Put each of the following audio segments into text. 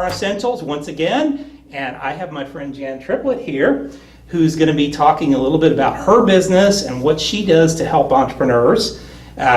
Essentials once again, and I have my friend Jan Triplett here, who's going to be talking a little bit about her business and what she does to help entrepreneurs.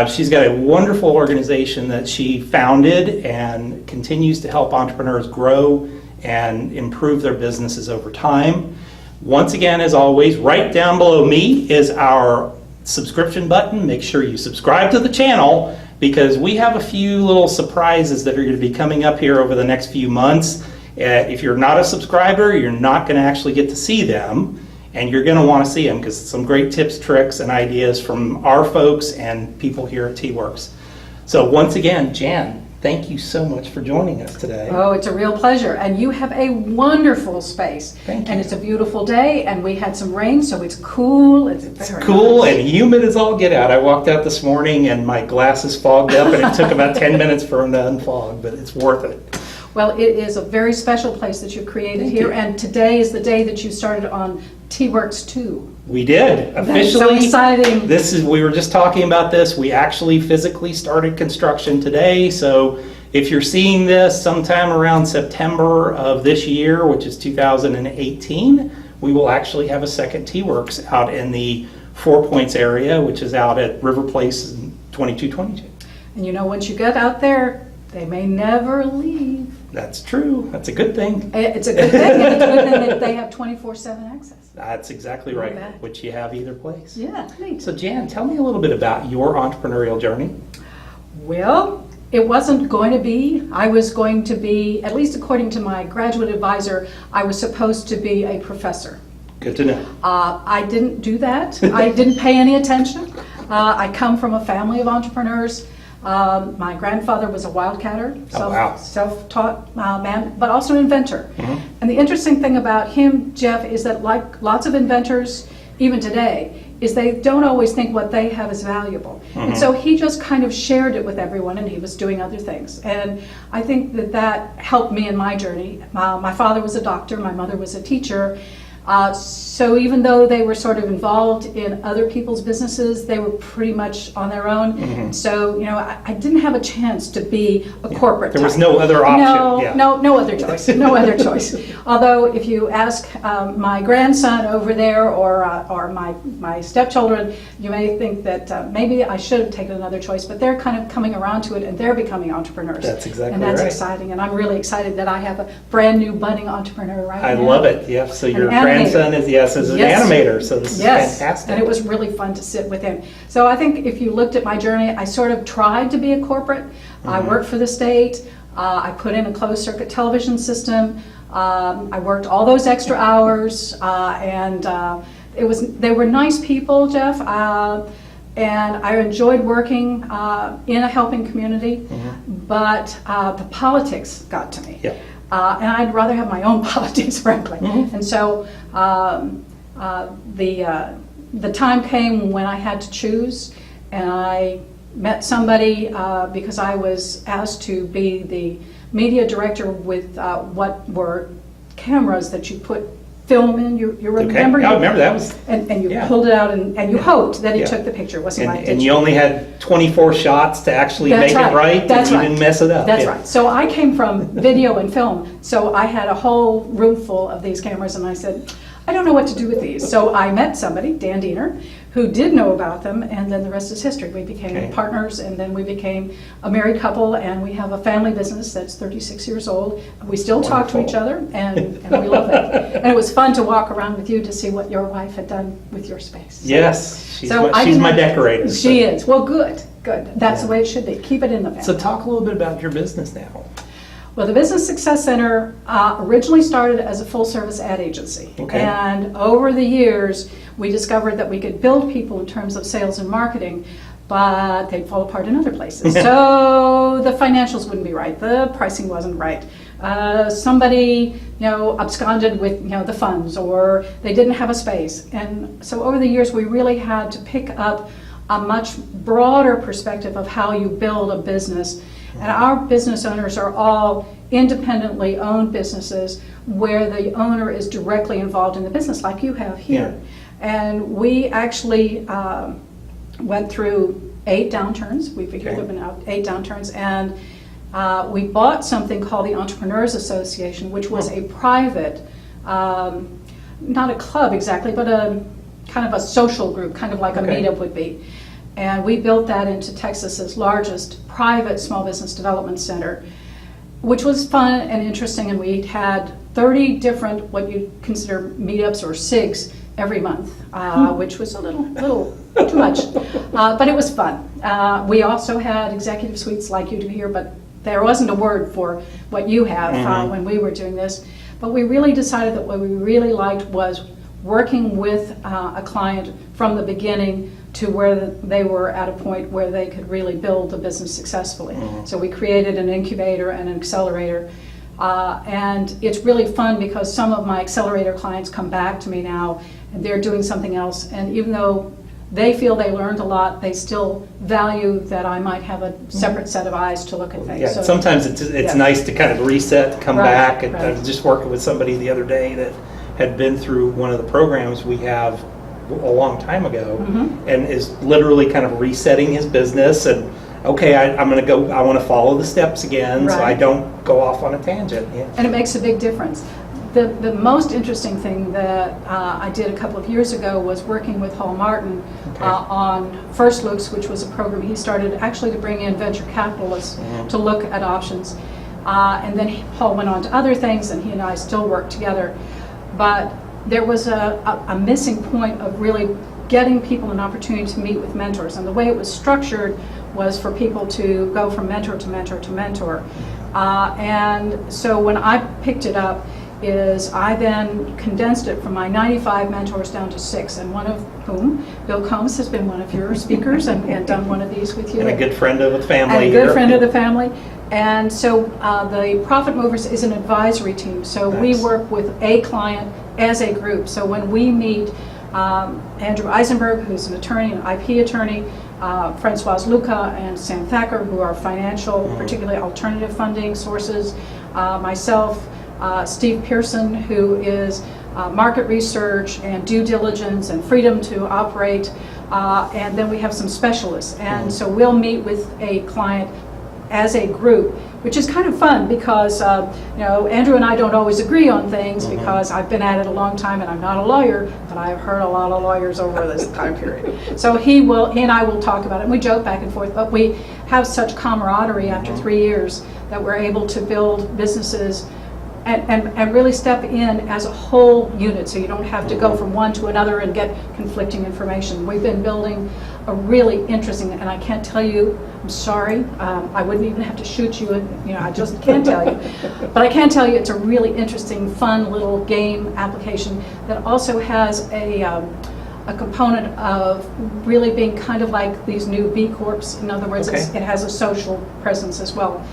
She's got a wonderful organization that she founded and continues to help entrepreneurs grow and improve their businesses over time. Once again, as always, right down below me is our subscription button. Make sure you subscribe to the channel, because we have a few little surprises that are going to be coming up here over the next few months. If you're not a subscriber, you're not going to actually get to see them, and you're going to want to see them because some great tips, tricks, and ideas from our folks and people here at T-Werx. So once again, Jan, thank you so much for joining us today. Oh, it's a real pleasure. And you have a wonderful space. Thank you. And it's a beautiful day, and we had some rain, so it's cool. It's very cool nice. And humid as all get out. I walked out this morning and my glasses fogged up, and it took about 10 minutes for them to unfog, but it's worth it. Well, it is a very special place that you've created Thank here, you. and today is the day that you started on T-Werx 2. We did. That's Officially. so exciting. We were just talking about this. We actually physically started construction today. So if you're seeing this sometime around September of this year, which is 2018, we will actually have a second T-Werx out in the 4 Points area, which is out at River Place 2222. And you know, once you get out there, they may never leave. That's true. That's a good thing. It's a good thing, and it's a good thing that they have 24/7 access. That's exactly right, Okay. which you have either place. Yeah, neat. So Jan, tell me a little bit about your entrepreneurial journey. Well, it wasn't going to be. I was going to be, at least according to my graduate advisor, I was supposed to be a professor. Good to know. I didn't do that. I didn't pay any attention. I come from a family of entrepreneurs. My grandfather was a wildcatter, self-taught man, but also an inventor. Mm-hmm. And the interesting thing about him, Jeff, is that like lots of inventors, even today, is they don't always think what they have is valuable. Mm-hmm. And so he just kind of shared it with everyone, and he was doing other things. And I think that that helped me in my journey. My father was a doctor, my mother was a teacher. So even though they were sort of involved in other people's businesses, they were pretty much on their own. Mm-hmm. So, you know, I didn't have a chance to be a corporate There was type. no other option. No, Yeah. no other choice. No other choice. Although, if you ask my grandson over there or my stepchildren, you may think that maybe I should have taken another choice. But they're kind of coming around to it, and they're becoming entrepreneurs. That's exactly And that's right. exciting. And I'm really excited that I have a brand new budding entrepreneur right now. I love it. Yeah. So your An grandson is an Yes. animator. So this is fantastic. And it was really fun to sit with him. So I think if you looked at my journey, I sort of tried to be a corporate. I worked for the state. I put in a closed circuit television system. I worked all those extra hours, and they were nice people, Jeff. And I enjoyed working in a helping community, but the politics got to me. Yeah. And I'd rather have my own politics, frankly. Mm-hmm. And so the time came when I had to choose, and I met somebody because I was asked to be the media director with what were cameras that you put film in. You remember? Okay. I remember that was. And you pulled it out, and you hoped that it took the picture. It wasn't like And you only had 24 shots to actually make it right. That's and right. You didn't mess it up. That's right. So I came from video and film, so I had a whole room full of these cameras, and I said, I don't know what to do with these. So I met somebody, Dan Diener, who did know about them, and then the rest is history. We became partners, and then we became a married couple, and we have a family business that's 36 years old. We still talk to each other, and we love it. And it was fun to walk around with you to see what your wife had done with your space. So, Yes, she's so my decorator. She is. Well, good. That's the way it should be. Keep it in the family. So talk a little bit about your business now. Well, the Business Success Center originally started as a full-service ad agency. Okay. And over the years, we discovered that we could build people in terms of sales and marketing, but they'd fall apart in other places. So the financials wouldn't be right. The pricing wasn't right. somebody, absconded with, the funds, or they didn't have a space. And so over the years, we really had to pick up a much broader perspective of how you build a business. And our business owners are all independently owned businesses where the owner is directly involved in the business, like you have here. And we actually went through 8 downturns. We've been out 8 downturns, and we bought something called the Entrepreneurs Association, which was a private, not a club exactly, but a kind of a social group, kind of like a meetup would be. And we built that into Texas's largest private small business development center, which was fun and interesting. And we had 30 different, what you consider meetups or SIGs every month, which was a little too much, but it was fun. We also had executive suites like you do here, but there wasn't a word for what you have when we were doing this. But we really decided that what we really liked was working with a client from the beginning to where they were at a point where they could really build the business successfully. So we created an incubator and an accelerator. And it's really fun because some of my accelerator clients come back to me now and they're doing something else. And even though they feel they learned a lot, they still value that I might have a separate set of eyes to look at things. Yeah, so, sometimes it's nice to kind of reset, come back. And I was just working with somebody the other day that had been through one of the programs we have a long time ago and is literally kind of resetting his business and I'm going to go, I want to follow the steps again so I don't go off on a tangent. And it makes a big difference. The most interesting thing that I did a couple of years ago was working with Hall Martin on First Looks, which was a program he started actually to bring in venture capitalists to look at options. And then Paul went on to other things, and he and I still work together. But there was a missing point of really getting people an opportunity to meet with mentors. And the way it was structured was for people to go from mentor to mentor to mentor. And so when I picked it up, I then condensed it from my 95 mentors down to 6, and one of whom, Bill Combs, has been one of your speakers and done one of these with you. And a good friend of the family. And a good friend of the family. And so the Profit Movers is an advisory team. So we work with a client as a group. So when we meet Andrew Eisenberg, who's an attorney, an IP attorney, Francoise Luca and Sam Thacker, who are financial, particularly alternative funding sources, myself, Steve Pearson, who is market research and due diligence and freedom to operate, and then we have some specialists. And so we'll meet with a client as a group, which is kind of fun because Andrew and I don't always agree on things because I've been at it a long time and I'm not a lawyer, but I've heard a lot of lawyers over this time period. So he and I will talk about it, and we joke back and forth, but we have such camaraderie after 3 years that we're able to build businesses and really step in as a whole unit, so you don't have to go from one to another and get conflicting information. We've been building a really interesting, and I can't tell you, I'm sorry, I wouldn't even have to shoot you, and I just can't tell you. But I can tell you it's a really interesting, fun little game application that also has a component of really being kind of like these new B Corps. In other words, it has a social presence as well.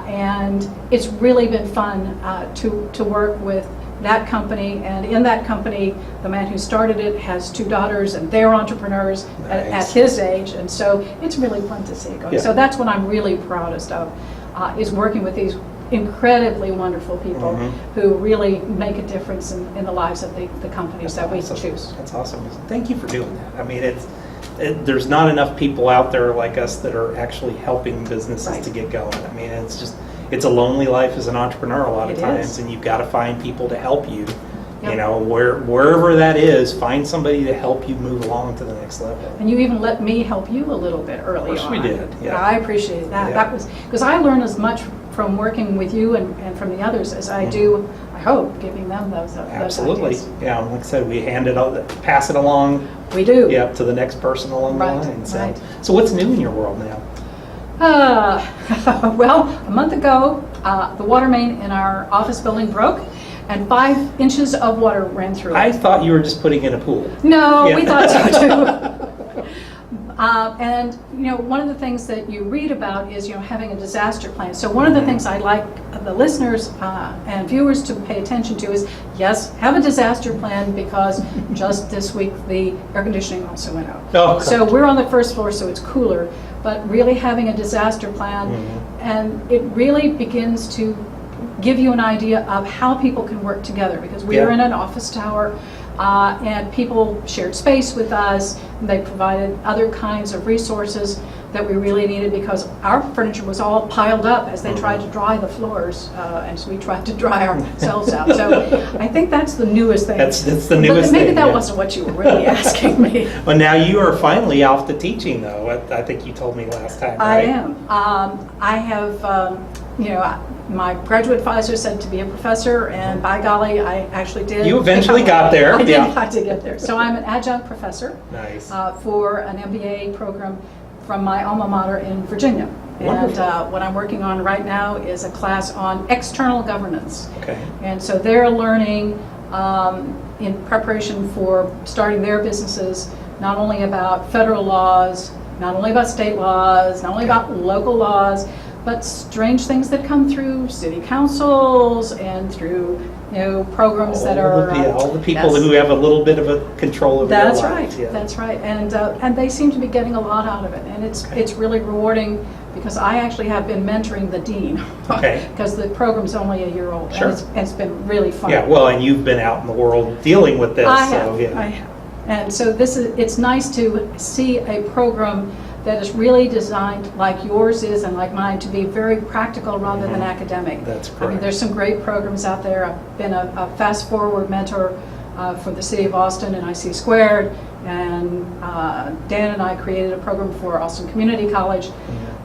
And it's really been fun to work with that company. And in that company, the man who started it has 2 daughters, and they're entrepreneurs at his age. And so it's really fun to see it going. So that's what I'm really proudest of, is working with these incredibly wonderful people who really make a difference in the lives of the companies that we choose. That's awesome. Thank you for doing that. I mean, there's not enough people out there like us that are actually helping businesses to get going. I mean, it's a lonely life as an entrepreneur a lot of times, and you've got to find people to help you. Wherever that is, find somebody to help you move along to the next level. And you even let me help you a little bit early on. Of course we did. Yeah. I appreciate that. That was because I learned as much from working with you and from the others as I do, I hope, giving them those Absolutely. ideas. Yeah, like I said, we pass it along. We do. Yeah, to the next person along the line. So what's new in your world now? Well, a month ago, the water main in our office building broke, and 5 inches of water ran through it. I thought you were just putting in a pool. No, we thought so too. And one of the things that you read about is having a disaster plan. So one of the things I'd like the listeners and viewers to pay attention to is, yes, have a disaster plan, because just this week the air conditioning also went out. Oh, so we're on the first floor, so it's cooler, but really having a disaster plan, and it really begins to give you an idea of how people can work together, because we are in an office tower. And people shared space with us. They provided other kinds of resources that we really needed, because our furniture was all piled up as they tried to dry the floors, and so we tried to dry ourselves out. So I think that's the newest thing. That's the newest thing. Maybe that yeah. wasn't what you were really asking me. Well, now you are finally off to teaching, though. I think you told me last time, I right? am. I have, my graduate advisor said to be a professor, and by golly, I actually did. You eventually got there. I did get there. So I'm an adjunct professor. Nice. For an MBA program from my alma mater in Virginia. Wonderful. And what I'm working on right now is a class on external governance. Okay. And so they're learning in preparation for starting their businesses, not only about federal laws, not only about state laws, not only about local laws, but strange things that come through city councils and through programs that are all the people who have a little bit of a control over that's their right. lives. Yeah. That's right. And they seem to be getting a lot out of it, and it's really rewarding, because I actually have been mentoring the dean. Okay. Because the program's only a year old. Sure. And it's been really fun. Yeah. Well, and you've been out in the world dealing with this. I so, have. yeah. I have. And so it's nice to see a program that is really designed, like yours is and like mine, to be very practical rather than academic. That's I mean, correct. there's some great programs out there. I've been a fast forward mentor for the city of Austin and IC Squared, and Dan and I created a program for Austin Community College.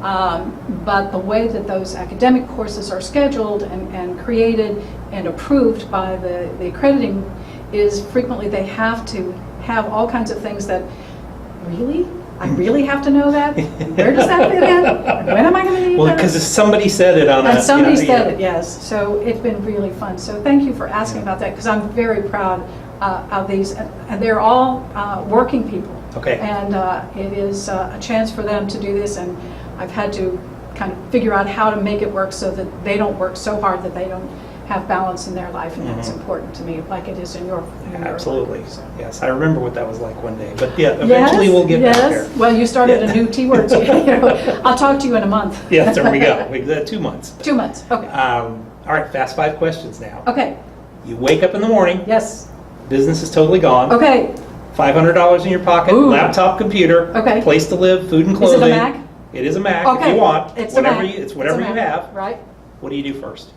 But the way that those academic courses are scheduled and created and approved by the accrediting is frequently they have to have all kinds of things that, really? I really have to know that? Where does that fit in? When am I going to need that? Well, because somebody said it on And somebody said it, yes. So it's been really fun. So thank you for asking about that, because I'm very proud of these. And they're all working people. Okay. And it is a chance for them to do this. And I've had to kind of figure out how to make it work so that they don't work so hard that they don't have balance in their life, and that's important to me, like it is in your Absolutely. life, so. Yes, I remember what that was like one day. But yeah, eventually we'll get back there. Well, you started a new T-Werx. I'll talk to you in a month. Yeah, there we go. We got 2 months. 2 months, okay. All right, fast 5 questions now. Okay, You wake up in the morning, yes, business is totally gone, okay. $500 in your pocket, Ooh. laptop, computer, Okay. place to live, food and Is clothing. it a Mac? It is a Mac Okay. if you want. It's whatever a Mac. it's whatever It's a you Mac, have. right. What do you do first?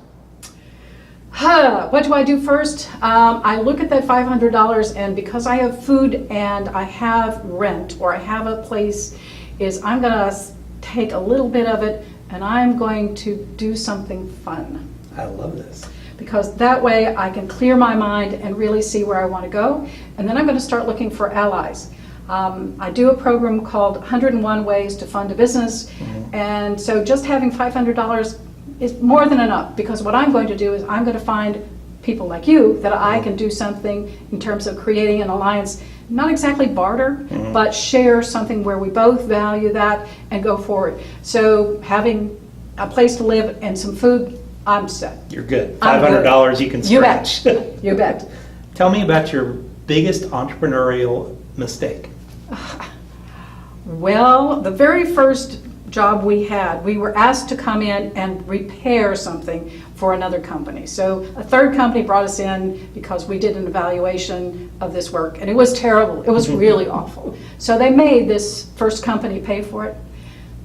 What do I do first? I look at that $500, and because I have food and I have rent, or I have a place, I'm going to take a little bit of it and I'm going to do something fun. I love this. Because that way I can clear my mind and really see where I want to go. And then I'm going to start looking for allies. I do a program called 101 Ways to Fund a Business. And so just having $500 is more than enough, because what I'm going to do is I'm going to find people like you that I can do something in terms of creating an alliance, not exactly barter, but share something where we both value that and go forward. So having a place to live and some food, I'm set. You're good. I'm good. $500 you can stretch. You bet. You bet. Tell me about your biggest entrepreneurial mistake. Well, the very first job we were asked to come in and repair something for another company. So a third company brought us in because we did an evaluation of this work, and it was terrible. It was really awful. So they made this first company pay for it.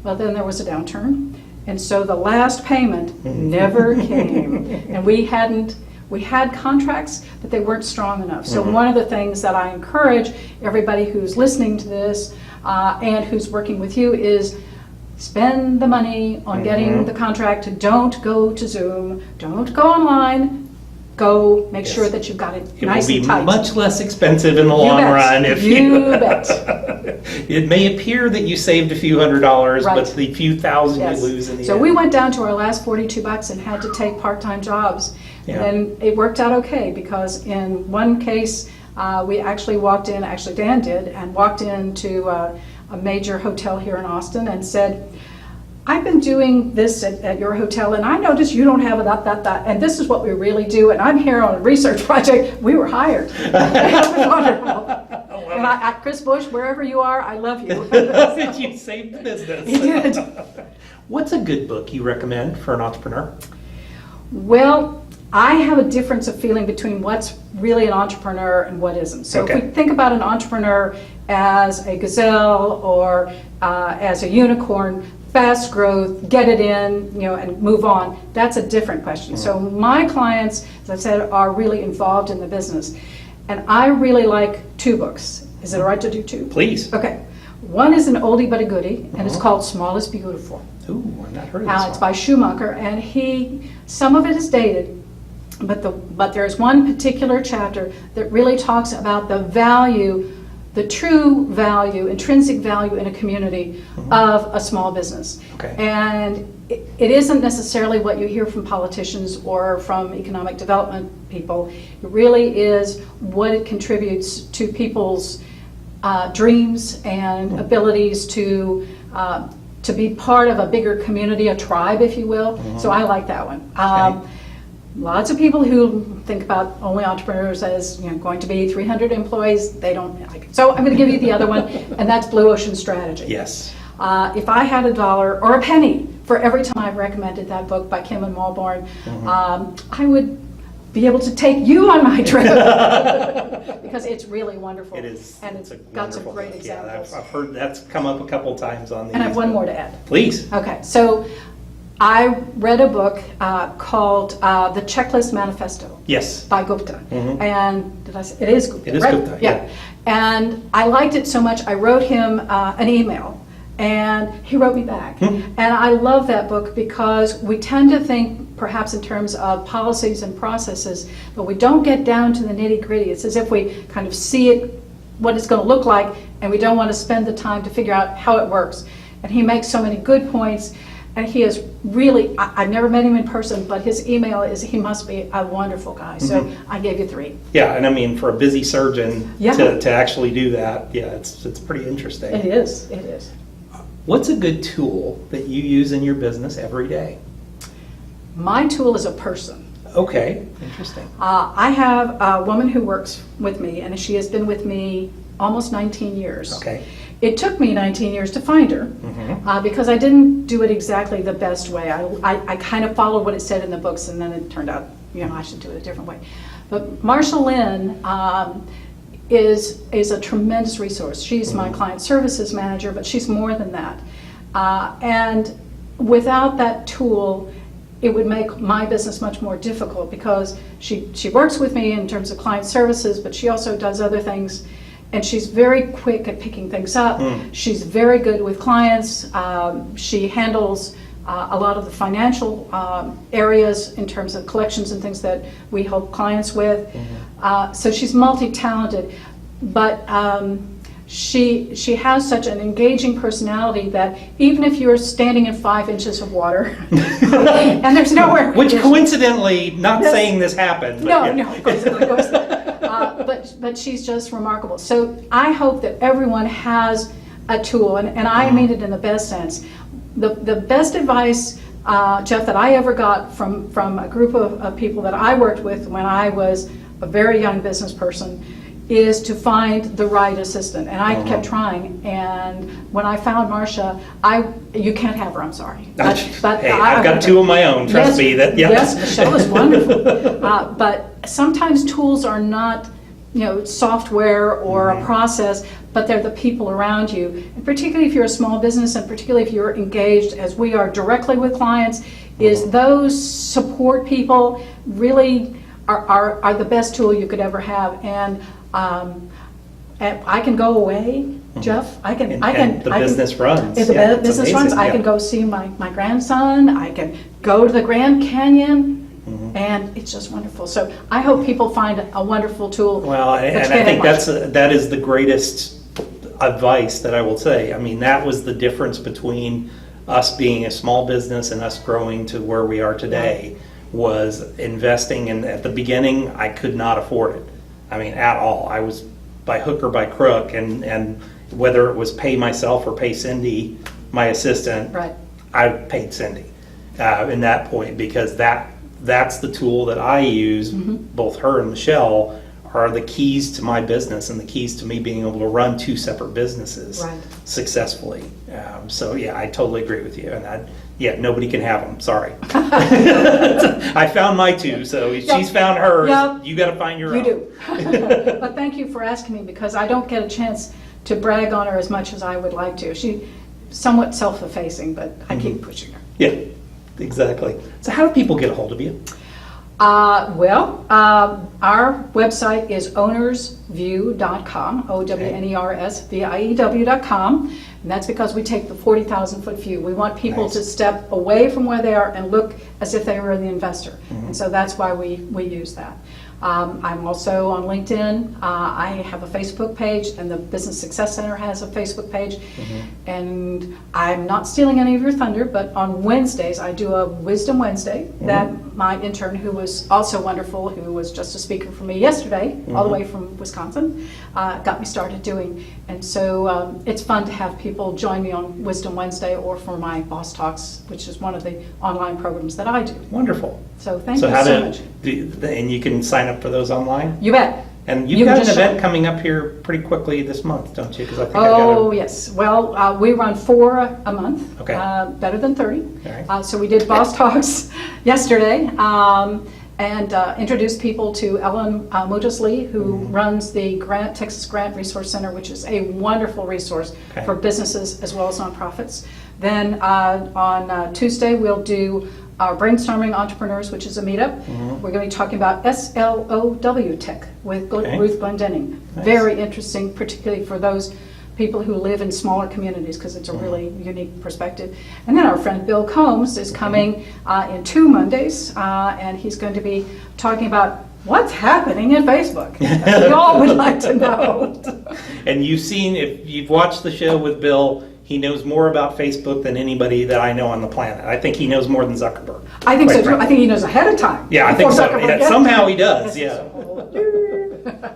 Well, then there was a downturn, and so the last payment never came. And we had contracts, but they weren't strong enough. So one of the things that I encourage everybody who's listening to this and who's working with you is spend the money on getting the contract. Don't go to Zoom. Don't go online. Go make sure that you've got it nice and tight. It will be much less expensive in the long run if you bet. It may appear that you saved a few $100s, Right. but the few thousand Yes. you lose in the So end. we went down to our last $42 and had to take part-time jobs. Yeah. And it worked out okay, because in one case, we actually walked in, actually Dan did, and walked into a major hotel here in Austin and said, I've been doing this at your hotel, and I noticed you don't have a that, and this is what we really do, and I'm here on a research project. We were hired. It was wonderful. And Chris Bush, wherever you are, I love you. You saved the business. He did. What's a good book you recommend for an entrepreneur? Well, I have a difference of feeling between what's really an entrepreneur and what isn't. So Okay. if we think about an entrepreneur as a gazelle or as a unicorn, fast growth, get it in, and move on, that's a different question. So my clients, as I said, are really involved in the business. And I really like 2 books. Is it all right to do 2? Please. Okay. One is an oldie but a goodie, and it's called Small is Beautiful. Ooh, I've not heard of this It's one. by Schumacher, and some of it is dated, but there's one particular chapter that really talks about the value, the true value, intrinsic value in a community of a small business. Okay. And it isn't necessarily what you hear from politicians or from economic development people. It really is what it contributes to people's dreams and abilities to be part of a bigger community, a tribe, if you will. So I like that one. Lots of people who think about only entrepreneurs as going to be 300 employees, they don't like it. So I'm going to give you the other one, and that's Blue Ocean Strategy. Yes. If I had $1 or a penny for every time I've recommended that book by Kim and Malborn, I would be able to take you on my trip because it's really wonderful. It is. And it's got some wonderful great book. examples. Yeah, I've heard that's come up a couple times on the. And I have one more to add. Please. Okay, so I read a book called The Checklist Manifesto Yes. by Gupta. And did I say, it is Gupta, It is right? Gupta, yeah. And I liked it so much, I wrote him an email, and he wrote me back. And I love that book because we tend to think perhaps in terms of policies and processes, but we don't get down to the nitty gritty. It's as if we kind of see it, what it's going to look like, and we don't want to spend the time to figure out how it works. And he makes so many good points. And he is really, I've never met him in person, but his email is, he must be a wonderful guy. So I gave you 3. Yeah, and I mean, for a busy surgeon Yeah. to actually do that, yeah, it's pretty interesting. It is, it is. What's a good tool that you use in your business every day? My tool is a person. Okay, interesting. I have a woman who works with me, and she has been with me almost 19 years. Okay. It took me 19 years to find her because I didn't do it exactly the best way. I kind of followed what it said in the books, and then it turned out, I should do it a different way. But Marsha Lynn is a tremendous resource. She's my client services manager, but she's more than that. And without that tool, it would make my business much more difficult because she works with me in terms of client services, but she also does other things. And she's very quick at picking things up. She's very good with clients. She handles a lot of the financial areas in terms of collections and things that we help clients with. So she's multi-talented, but she has such an engaging personality that even if you're standing in 5 inches of water and there's nowhere, Which coincidentally, not Yes. saying this happened. But no, yeah. no, of course not. But she's just remarkable. So I hope that everyone has a tool, and I mean it in the best sense. The best advice, Jeff, that I ever got from a group of people that I worked with when I was a very young business person is to find the right assistant. And I kept trying, and when I found Marsha, you can't have her, I'm sorry. But Hey, I've got 2 of my own, trust me. Yes, Michelle is wonderful. But sometimes tools are not, software or a process, but they're the people around you. And particularly if you're a small business, and particularly if you're engaged, as we are directly with clients, is those support people really are the best tool you could ever have. And I can go away, Jeff. I can. The business runs. If the Yeah, it's business runs, amazing, I yeah. can go see my grandson. I can go to the Grand Canyon. And it's just wonderful. So I hope people find a wonderful tool. Well, and But you I can't think have that is the greatest advice that I will say. I mean, that was the difference between us being a small business and us growing to where we are today, was investing in, at the beginning, I could not afford it. I mean, at all. I was by hook or by crook, and whether it was pay myself or pay Cindy, my assistant, Right. I paid Cindy in that point, because that's the tool that I use. Both her and Michelle are the keys to my business and the keys to me being able to run two separate businesses Right. successfully. So yeah, I totally agree with you. And nobody can have them. Sorry. I found my two, so she's found hers. Yep. You got to find your own. You do. But thank you for asking me, because I don't get a chance to brag on her as much as I would like to. She's somewhat self-effacing, but I keep pushing her. Yeah, exactly. So how do people get a hold of you? Our website is ownersview.com, OWNERSVIEW.com, and that's because we take the 40,000-foot view. We want people Nice. to step away from where they are and look as if they were the investor, and so that's why we use that. I'm also on LinkedIn. I have a Facebook page, and the Business Success Center has a Facebook page. And I'm not stealing any of your thunder, but on Wednesdays I do a Wisdom Wednesday that my intern, who was also wonderful, who was just a speaker for me yesterday, all the way from Wisconsin, got me started doing. And so it's fun to have people join me on Wisdom Wednesday, or for my Boss Talks, which is one of the online programs that I do. Wonderful. So thank So you how so to much. and you can sign up for those online? You bet. And You you've got can an just event show- coming up here pretty quickly this month, don't you? Because I think Oh, yes. Well, we run 4 a month, Okay. Better than 30. All right. So we did Boss Talks yesterday, and introduced people to Ellen Mutis-Lee, who runs the Texas Grant Resource Center, which is a wonderful resource Okay. for businesses as well as nonprofits. Then on Tuesday, we'll do our Brainstorming Entrepreneurs, which is a meetup. We're going to be talking about SLOW tech with Okay. Ruth Glendenning. Nice. Very interesting, particularly for those people who live in smaller communities, because it's a really unique perspective. And then our friend Bill Combs is coming in 2 Mondays, and he's going to be talking about what's happening in Facebook. We all would like to know. And you've seen, if you've watched the show with Bill, he knows more about Facebook than anybody that I know on the planet. I think he knows more than Zuckerberg. I think so quite too. I frankly. think he knows ahead of time. Yeah, I think before so. Zuckerberg Yeah, gets somehow there. he does, Yes. yeah.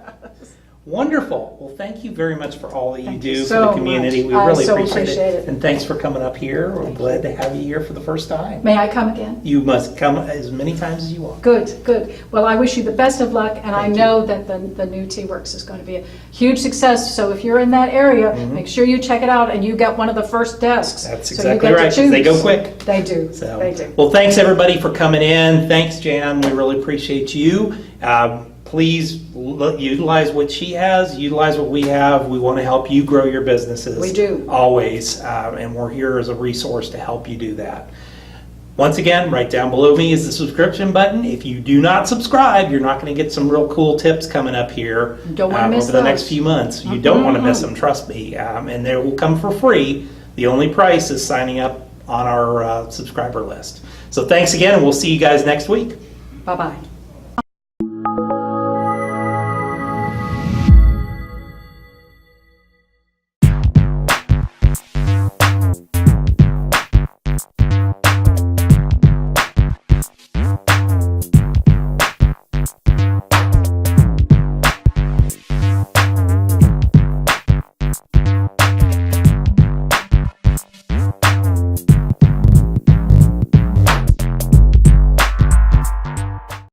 Wonderful. Well, thank you very much for all that you Thank do you for so the community. much. We I really so appreciate appreciate it. it. And thanks for coming up here. We're glad to have you here for the first time. May I come again? You must come as many times as you want. Good, good. Well, I wish you the best of luck, and I Thank you. know that the new T-Werx is going to be a huge success. So if you're in that area, make sure you check it out, and you get one of the first desks. That's So you exactly get to right, 'cause they choose. go quick. They do. So, They do. well, thanks everybody for coming in. Thanks, Jan. We really appreciate you. Please utilize what she has, utilize what we have. We want to help you grow your businesses. We do. Always. And we're here as a resource to help you do that. Once again, right down below me is the subscription button. If you do not subscribe, you're not going to get some real cool tips coming up here Don't wanna miss over the next those. few months. You don't want to miss them, trust me. And they will come for free. The only price is signing up on our subscriber list. So thanks again, and we'll see you guys next week. Bye-bye.